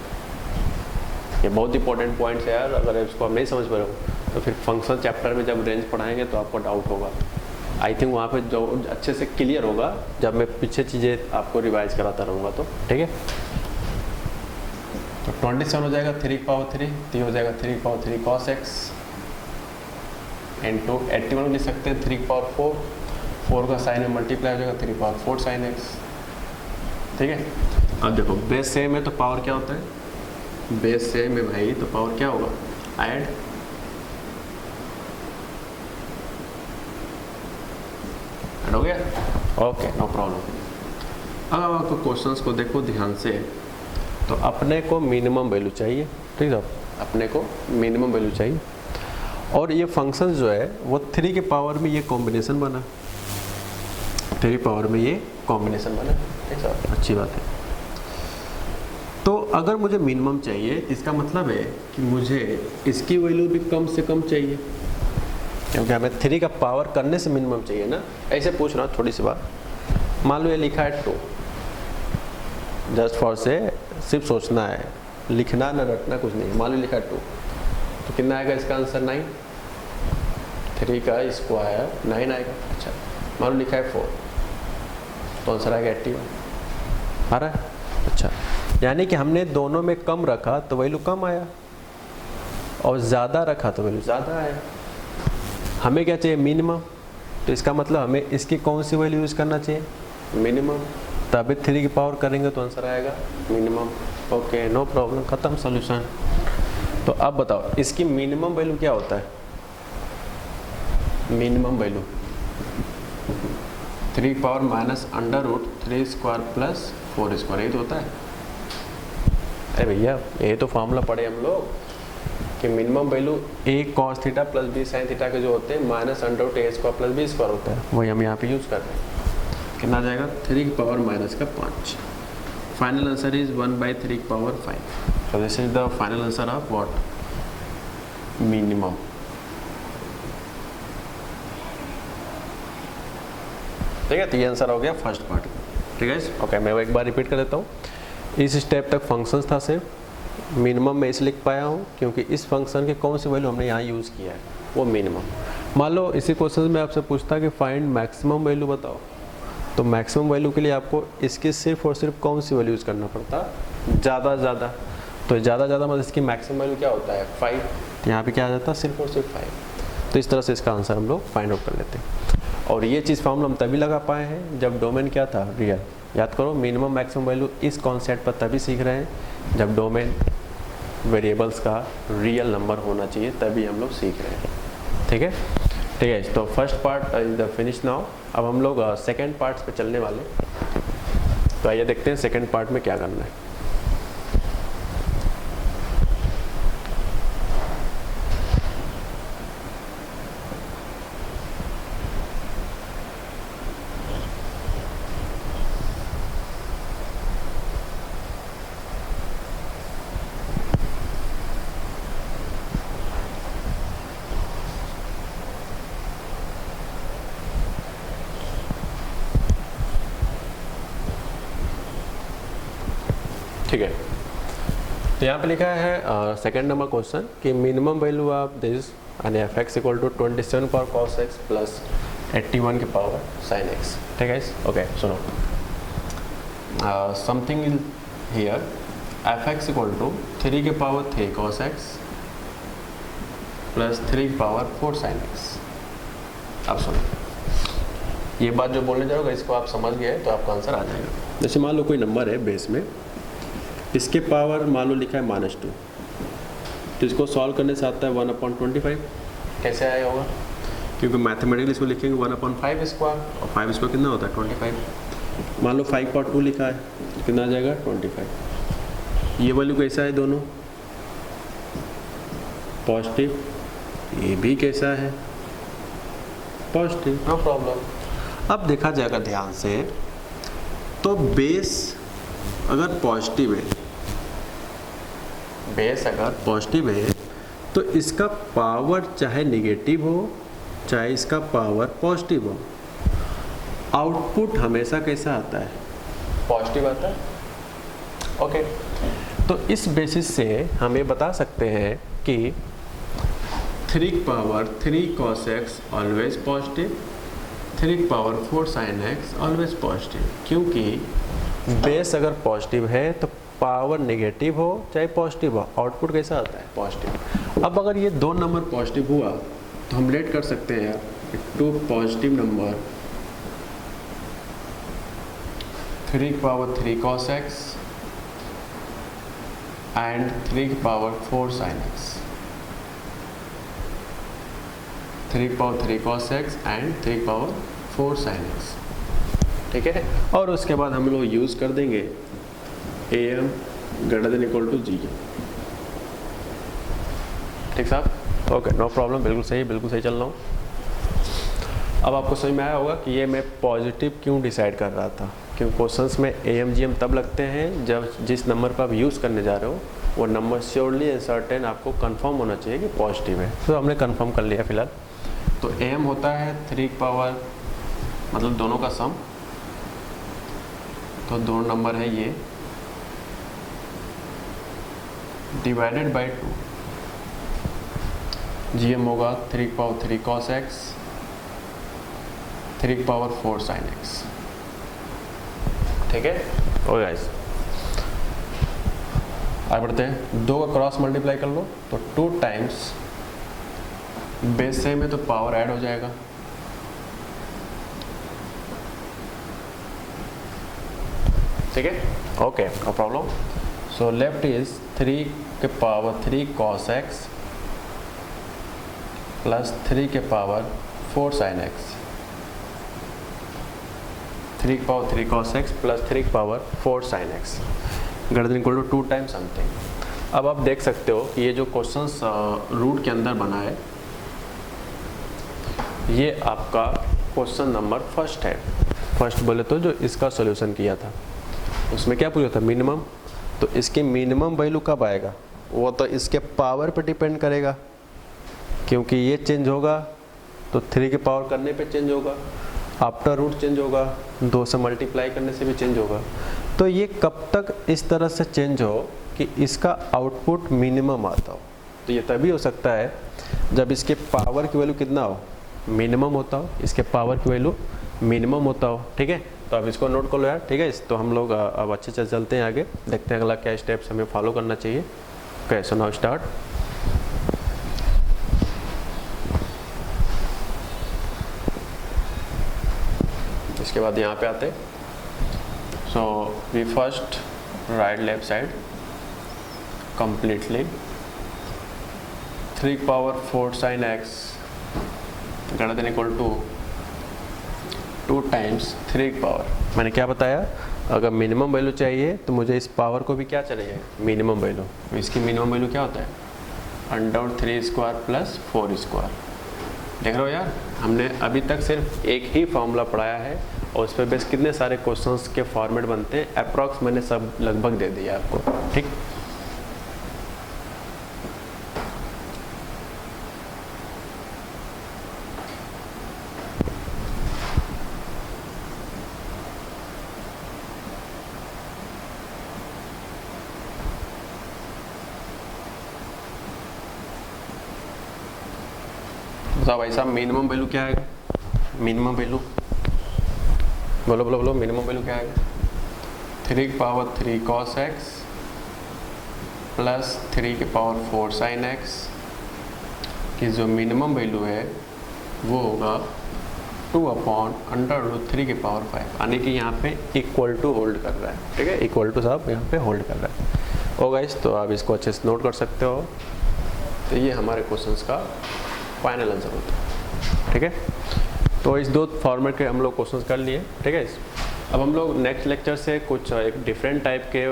Speaker 1: ये बहुत इंपॉर्टेंट पॉइंट है यार, अगर इसको आप नहीं समझ पा रहे हो तो फिर फंक्शन चैप्टर में जब रेंज पढ़ाएंगे तो आपको डाउट होगा। आई थिंक वहाँ पे जो अच्छे से क्लियर होगा जब मैं पीछे चीज़ें आपको रिवाइज कराता रहूँगा, तो ठीक है। तो 27 हो जाएगा 3 की पावर 3, तो हो जाएगा 3 की पावर 3 cos x इंटू 81 लिख सकते हैं 3 की पावर 4, 4 का साइन में मल्टीप्लाई हो जाएगा 3 की पावर 4 sin x, ठीक है। अब देखो बेस सेम है तो पावर क्या होता है? बेस सेम है भाई तो पावर क्या होगा? ऐड। हो गया, ओके नो प्रॉब्लम। अब आपको क्वेश्चंस को देखो ध्यान से। तो अपने को मिनिमम वैल्यू चाहिए, ठीक है, अपने को मिनिमम वैल्यू चाहिए। और ये फंक्शन जो है वो 3 के पावर में ये कॉम्बिनेशन बना, 3 पावर में ये कॉम्बिनेशन बना, ठीक है, अच्छी बात है। तो अगर मुझे मिनिमम चाहिए इसका मतलब है कि मुझे इसकी वैल्यू भी कम से कम चाहिए, क्योंकि हमें 3 का पावर करने से मिनिमम चाहिए ना। ऐसे पूछ रहा हूँ थोड़ी सी बात। मान लो ये लिखा है 2, जस्ट फॉर से सिर्फ सोचना है, लिखना ना रटना कुछ नहीं। मान लो लिखा है 2, तो कितना आएगा इसका आंसर? 9। 3 का स्क्वायर 9 आएगा। अच्छा, मान लो लिखा है 4, तो आंसर आएगा 81 आ रहा है। अच्छा, यानी कि हमने दोनों में कम रखा तो वैल्यू कम आया और ज़्यादा रखा तो वैल्यू ज़्यादा आया। हमें क्या चाहिए? मिनिमम। तो इसका मतलब हमें इसकी कौन सी वैल्यू यूज़ करना चाहिए? मिनिमम। तभी 3 की पावर करेंगे तो आंसर आएगा मिनिमम। ओके नो प्रॉब्लम, ख़त्म सॉल्यूशन। तो अब बताओ इसकी मिनिमम वैल्यू क्या होता है? मिनिमम वैल्यू 3 की power minus √3 square plus 4 square, यही तो होता है। अरे भैया ये तो फॉर्मूला पढ़े हम लोग कि minimum value a cos theta plus b sin theta के जो होते हैं -√a square plus b square होता है, वही हम यहाँ पे यूज़ कर रहे हैं। कितना आ जाएगा? 3 की पावर -5। फाइनल आंसर इज 1/3 की power 5। So this is the final answer of what? Minimum. ठीक है, तो ये आंसर हो गया फर्स्ट पार्ट। ठीक है, ओके मैं वो एक बार रिपीट कर देता हूँ। इस स्टेप तक फंक्शंस था सिर्फ, मिनिमम मैं इसलिए लिख पाया हूँ क्योंकि इस फंक्शन के कौन सी वैल्यू हमने यहाँ यूज़ किया है, वो मिनिमम। मान लो इसी क्वेश्चन में आपसे पूछता कि फाइंड मैक्सिमम वैल्यू बताओ, तो मैक्सिमम वैल्यू के लिए आपको इसकी सिर्फ और सिर्फ कौन सी वैल्यू यूज़ करना पड़ता, ज़्यादा से ज़्यादा। तो ज़्यादा से ज़्यादा मतलब इसकी मैक्सिमम वैल्यू क्या होता है 5, यहाँ पे क्या आ जाता है सिर्फ और सिर्फ 5। तो इस तरह से इसका आंसर हम लोग फाइंड आउट कर लेते हैं। और ये चीज़ फॉर्मूला हम तभी लगा पाए हैं जब डोमेन क्या था, रियल। याद करो मिनिमम मैक्सिमम वैल्यू इस कॉन्सेप्ट पर तभी सीख रहे हैं जब डोमेन वेरिएबल्स का रियल नंबर होना चाहिए, तभी हम लोग सीख रहे हैं। ठीक है, ठीक है। तो first part is the finish now. अब हम लोग सेकेंड पार्ट्स पे चलने वाले। तो आइए देखते हैं सेकेंड पार्ट में क्या करना है। ठीक है, तो यहाँ पे लिखा है सेकेंड नंबर क्वेश्चन कि minimum value of this and f x equal to 27 power cos x plus 81 की पावर साइन एक्स। ठीक है, ओके सुनो। Something is here, f x equal to 3 के पावर 3 कॉस एक्स प्लस 3 की पावर 4 साइन एक्स। अब सुनो, ये बात जो बोलने जाओगे इसको आप समझ गए तो आपका आंसर आ जाएगा। जैसे मान लो कोई नंबर है बेस में, इसके पावर मान लो लिखा है -2, तो इसको सॉल्व करने से आता है 1/25। कैसे आया होगा, क्योंकि मैथमेटिकली इसको लिखेंगे 1/5 स्क्वायर, और 5 स्क्वायर कितना होता है 25। मान लो 5/2 लिखा है, कितना आ जाएगा 25। ये वैल्यू कैसा है, दोनों पॉजिटिव, ये भी कैसा है पॉजिटिव, नो प्रॉब्लम। अब देखा जाएगा ध्यान से, तो बेस अगर पॉजिटिव है, बेस अगर पॉजिटिव है तो इसका पावर चाहे नेगेटिव हो चाहे इसका पावर पॉजिटिव हो, आउटपुट हमेशा कैसा आता है, पॉजिटिव आता है। ओके, तो इस बेसिस से हम ये बता सकते हैं कि 3 की power 3 cos x always positive, 3 की power 4 sin x always positive. क्योंकि बेस अगर पॉजिटिव है तो पावर नेगेटिव हो चाहे पॉजिटिव हो, आउटपुट कैसा आता है पॉजिटिव। अब अगर ये दो नंबर पॉजिटिव हुआ तो हम लेट कर सकते हैं यार, 2 पॉजिटिव नंबर 3 की पावर 3 cos x एंड 3 की पावर 4 sin x, 3 की पावर 3 cos x एंड 3 की पावर 4 sin x। ठीक है, और उसके बाद हम लोग यूज़ कर देंगे am greater than equal to gm। ठीक साहब, ओके नो प्रॉब्लम, बिल्कुल सही चल रहा हूँ। अब आपको समझ में आया होगा कि ये मैं पॉजिटिव क्यों डिसाइड कर रहा था, क्योंकि क्वेश्चंस में am gm तब लगते हैं जब जिस नंबर पर आप यूज़ करने जा रहे हो वो नंबर श्योरली एंड सर्टेन आपको कंफर्म होना चाहिए कि पॉजिटिव है। तो हमने कंफर्म कर लिया फिलहाल। तो am होता है 3 की पावर, मतलब दोनों का सम, तो दोनों नंबर है ये, डिवाइडेड बाई 2। gm होगा 3 की पावर 3 cos x, 3 की पावर 4 sin x। ठीक है, ओ गाइस आगे बढ़ते हैं। 2 का क्रॉस मल्टीप्लाई कर लो तो 2 टाइम्स बेस सेम है तो पावर ऐड हो जाएगा। ठीक है, okay no problem. So left is 3 के पावर 3 cos x प्लस 3 के पावर 4 sin x, 3 की पावर 3 cos x प्लस 3 की power 4 sin x greater than equal to 2 times something. अब आप देख सकते हो कि ये जो क्वेश्चंस रूट के अंदर बना है, ये आपका क्वेश्चन नंबर फर्स्ट है। फर्स्ट बोले तो जो इसका सॉल्यूशन किया था उसमें क्या पूछा था, मिनिमम। तो इसकी मिनिमम वैल्यू कब आएगा, वो तो इसके पावर पे डिपेंड करेगा, क्योंकि ये चेंज होगा तो 3 के पावर करने पे चेंज होगा, आफ्टर रूट चेंज होगा, 2 से मल्टीप्लाई करने से भी चेंज होगा। तो ये कब तक इस तरह से चेंज हो कि इसका आउटपुट मिनिमम आता हो। तो ये तभी हो सकता है जब इसके पावर की वैल्यू कितना हो, मिनिमम होता हो, इसके पावर की वैल्यू मिनिमम होता हो। ठीक है, तो अब इसको नोट कर लो यार। ठीक है, तो हम लोग अब अच्छे से चलते हैं आगे, देखते हैं अगला क्या स्टेप्स हमें फॉलो करना चाहिए। Okay, so now start. इसके बाद यहाँ पे आते, so we first write left side completely 3 power 4 sin x greater than equal to 2 times 3 power. मैंने क्या बताया, अगर मिनिमम वैल्यू चाहिए तो मुझे इस पावर को भी क्या चाहिए, मिनिमम वैल्यू। इसकी मिनिमम वैल्यू क्या होता है, √3² प्लस 4²। देख रहे हो यार, हमने अभी तक सिर्फ एक ही फॉर्मूला पढ़ाया है और उस पर बेस कितने सारे क्वेश्चंस के फॉर्मेट बनते हैं, अप्रॉक्स मैंने सब लगभग दे दिया आपको। ठीक, तो भाई साहब मिनिमम वैल्यू क्या आएगा, मिनिमम वैल्यू बोलो बोलो बोलो, मिनिमम वैल्यू क्या आएगा, 3 पावर 3 cos x प्लस 3 के पावर 4 sin x की जो मिनिमम वैल्यू है वो होगा 2/√3 के पावर 5, यानी कि यहाँ पे इक्वल टू होल्ड कर रहा है। ठीक है, इक्वल टू साहब यहाँ पे होल्ड कर रहा है। ओ गाइस, तो आप इसको अच्छे से नोट कर सकते हो। तो ये हमारे क्वेश्चंस का फाइनल आंसर होता है। ठीक है, तो इस 2 फॉर्मेट के हम लोग क्वेश्चंस कर लिए। ठीक है, अब हम लोग नेक्स्ट लेक्चर से कुछ एक डिफरेंट टाइप के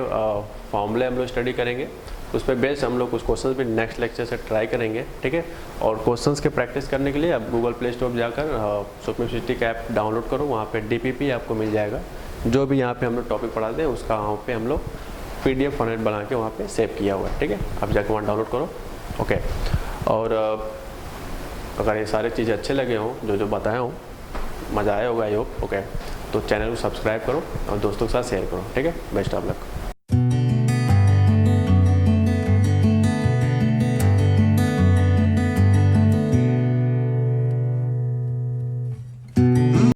Speaker 1: फॉर्मूले हम लोग स्टडी करेंगे, उस पर बेस्ड हम लोग कुछ क्वेश्चंस भी नेक्स्ट लेक्चर से ट्राई करेंगे। ठीक है, और क्वेश्चंस के प्रैक्टिस करने के लिए आप गूगल प्ले स्टोर पर जाकर सुपरसिटी का ऐप डाउनलोड करो, वहाँ पे DPP आपको मिल जाएगा। जो भी यहाँ पे हम लोग टॉपिक पढ़ाते हैं उसका वहाँ पे हम लोग PDF फॉर्मेट बना के वहाँ पे सेव किया हुआ है। ठीक है, आप जाकर वहाँ डाउनलोड करो। ओके, और अगर ये सारे चीज़ें अच्छे लगे हों, जो बताया हूँ, मज़ा आया होगा आई होप। ओके, तो चैनल को सब्सक्राइब करो और दोस्तों के साथ शेयर करो। ठीक है, बेस्ट ऑफ लक।